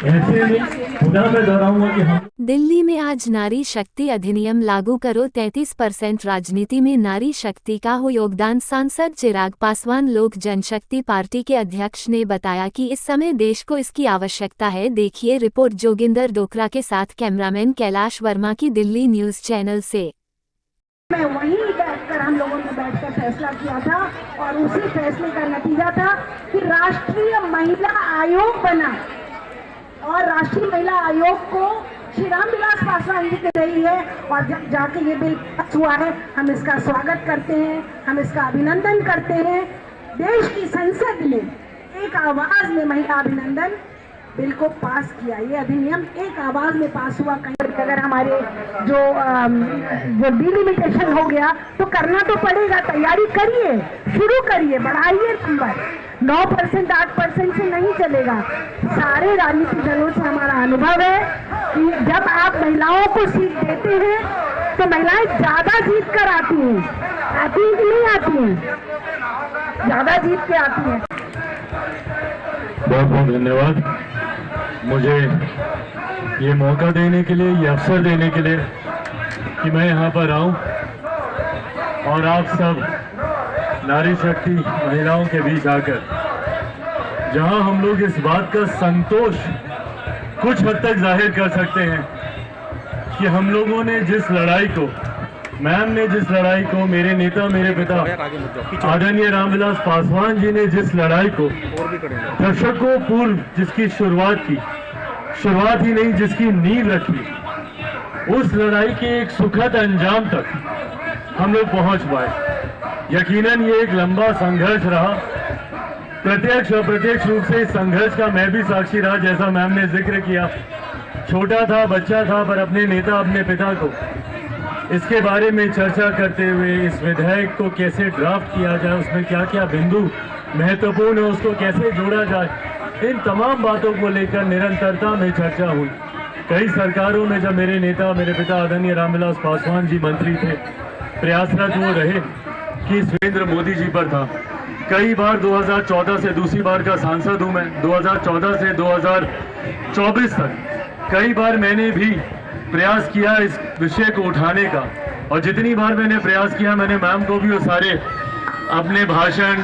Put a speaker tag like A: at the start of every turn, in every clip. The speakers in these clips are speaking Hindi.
A: ऐसे में पुनः मैं दोहराऊंगा कि हम
B: दिल्ली में आज नारी शक्ति अधिनियम लागू करो 33% राजनीति में नारी शक्ति का हो योगदान। सांसद चिराग पासवान लोक जनशक्ति पार्टी के अध्यक्ष ने बताया कि इस समय देश को इसकी आवश्यकता है। देखिए रिपोर्ट जोगिंदर डोकरा के साथ कैमरामैन कैलाश वर्मा की दिल्ली न्यूज चैनल से।
C: मैं वहीं बैठकर हम लोगों ने बैठकर फैसला किया था और उसी फैसले का नतीजा था कि राष्ट्रीय महिला आयोग बना और राष्ट्रीय महिला आयोग को श्री रामविलास पासवान जी के रही है और जब जाके ये बिल पास हुआ है हम इसका स्वागत करते हैं, हम इसका अभिनंदन करते हैं। देश की संसद ने एक आवाज में महिला अभिनंदन बिल को पास किया। ये अधिनियम एक आवाज में पास हुआ। कहीं अगर हमारे जो डिलिमिटेशन हो गया तो करना तो पड़ेगा, तैयारी करिए, शुरू करिए, बढ़ाइए नंबर। 9% 8% से नहीं चलेगा। सारे राजनीतिक दलों से हमारा अनुभव है कि जब आप महिलाओं को सीट देते हैं तो महिलाएं ज्यादा जीत कर आती हैं कि नहीं आती हैं? ज्यादा जीत के आती हैं।
A: बहुत बहुत धन्यवाद मुझे ये मौका देने के लिए, ये अवसर देने के लिए कि मैं यहाँ पर आऊँ और आप सब नारी शक्ति महिलाओं के बीच आकर जहाँ हम लोग इस बात का संतोष कुछ हद तक जाहिर कर सकते हैं कि हम लोगों ने जिस लड़ाई को, मैम ने जिस लड़ाई को, मेरे नेता मेरे पिता आदरणीय रामविलास पासवान जी ने जिस लड़ाई को दशकों पूर्व जिसकी शुरुआत ही नहीं जिसकी नींव रखी, उस लड़ाई के एक सुखद अंजाम तक हम लोग पहुंच पाए। यकीनन ये एक लंबा संघर्ष रहा। प्रत्यक्ष और अप्रत्यक्ष रूप से इस संघर्ष का मैं भी साक्षी रहा। जैसा मैम ने जिक्र किया, छोटा था, बच्चा था, पर अपने नेता, अपने पिता को इसके बारे में चर्चा करते हुए इस विधेयक को कैसे ड्राफ्ट किया जाए, उसमें क्या क्या बिंदु महत्वपूर्ण है, उसको कैसे जोड़ा जाए, इन तमाम बातों को लेकर निरंतरता में चर्चा हुई। कई सरकारों में जब मेरे नेता मेरे पिता आदरणीय रामविलास पासवान जी मंत्री थे, प्रयासरत वो रहे कि नरेंद्र मोदी जी पर था। कई बार 2014 से दूसरी बार का सांसद हूँ मैं, 2014 से 2024 तक कई बार मैंने भी प्रयास किया इस विषय को उठाने का। और जितनी बार मैंने प्रयास किया, मैंने मैम को भी वो सारे अपने भाषण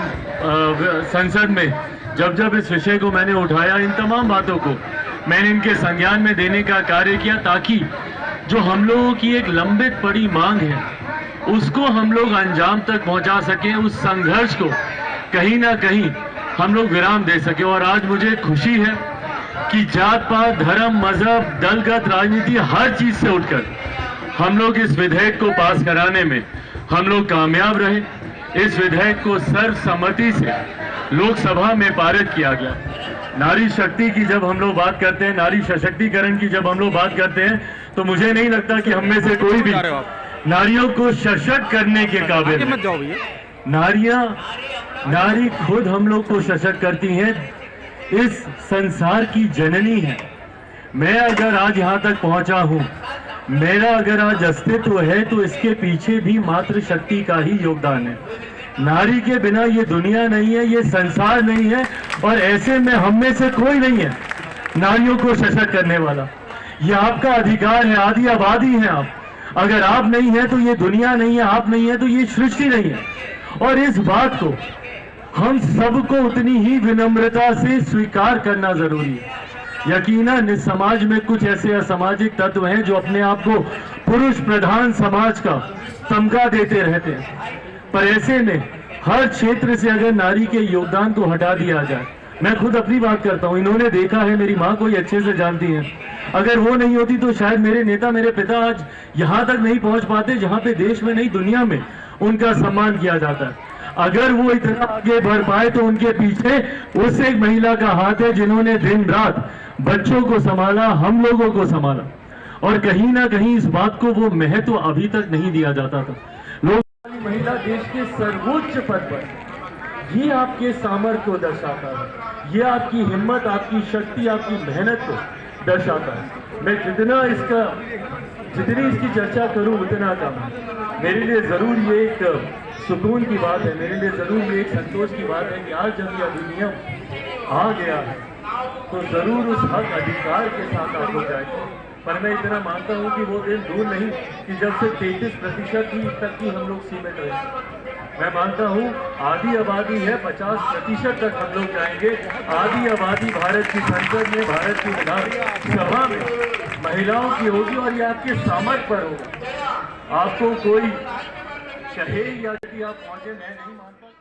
A: संसद में जब इस विषय को मैंने उठाया, इन तमाम बातों को मैंने इनके संज्ञान में देने का कार्य किया ताकि जो हम लोगों की एक लंबित पड़ी मांग है उसको हम लोग अंजाम तक पहुंचा सकें, उस संघर्ष को कहीं ना कहीं हम लोग विराम दे सके। और आज मुझे खुशी है कि जात पात, धर्म, मजहब, दलगत राजनीति हर चीज से उठकर हम लोग इस विधेयक को पास कराने में हम लोग कामयाब रहे। इस विधेयक को सर्वसम्मति से लोकसभा में पारित किया गया। नारी शक्ति की जब हम लोग बात करते हैं, नारी सशक्तिकरण की जब हम लोग बात करते हैं, तो मुझे नहीं लगता कि हम में से कोई भी नारियों को सशक्त करने के काबिल है। नारी खुद हम लोग को सशक्त करती हैं, इस संसार की जननी है। मैं अगर आज यहाँ तक पहुंचा हूँ, मेरा अगर आज अस्तित्व है, तो इसके पीछे भी मातृ शक्ति का ही योगदान है। नारी के बिना ये दुनिया नहीं है, ये संसार नहीं है, और ऐसे में हम में से कोई नहीं है नारियों को सशक्त करने वाला। ये आपका अधिकार है, आदि आबादी है आप। अगर आप नहीं है तो ये दुनिया नहीं है, आप नहीं है तो ये सृष्टि नहीं है। और इस बात को हम सबको उतनी ही विनम्रता से स्वीकार करना जरूरी है। यकीनन इस समाज में कुछ ऐसे असामाजिक तत्व हैं जो अपने आप को पुरुष प्रधान समाज का तमगा देते रहते हैं, पर ऐसे में हर क्षेत्र से अगर नारी के योगदान को हटा दिया जाए, मैं खुद अपनी बात करता हूँ, इन्होंने देखा है, मेरी माँ को ही अच्छे से जानती है, अगर वो नहीं होती तो शायद मेरे नेता मेरे पिता आज यहाँ तक नहीं पहुँच पाते जहाँ पे देश में नहीं दुनिया में उनका सम्मान किया जाता है। अगर वो इतना आगे बढ़ पाए तो उनके पीछे उस एक महिला का हाथ है जिन्होंने दिन रात बच्चों को संभाला, हम लोगों को संभाला। और कहीं ना कहीं इस बात को वो महत्व अभी तक नहीं दिया जाता था। लोग महिला देश के सर्वोच्च पद पर, ये आपके सामर्थ्य को दर्शाता है, ये आपकी हिम्मत, आपकी शक्ति, आपकी मेहनत को दर्शाता है। मैं जितनी इसकी चर्चा करूं उतना कम है। मेरे लिए जरूर ये एक सुकून की बात है, मेरे लिए जरूर ये एक संतोष की बात है कि आज जब ये अधिनियम आ गया है तो जरूर उस हक अधिकार के साथ आप हो जाएंगे। पर मैं इतना मानता हूं कि वो दिन दूर नहीं कि जब से 33% तक की हम लोग सीमित रहे। मैं मानता हूं आधी आबादी है, 50% तक हम लोग जाएंगे। आधी आबादी भारत की संसद में, भारत की विधानसभा में महिलाओं की होगी और ये आपके सामर्थ्य पर होगा। आपको कोई कहे या यदि आप पहुंचे, मैं नहीं मानता।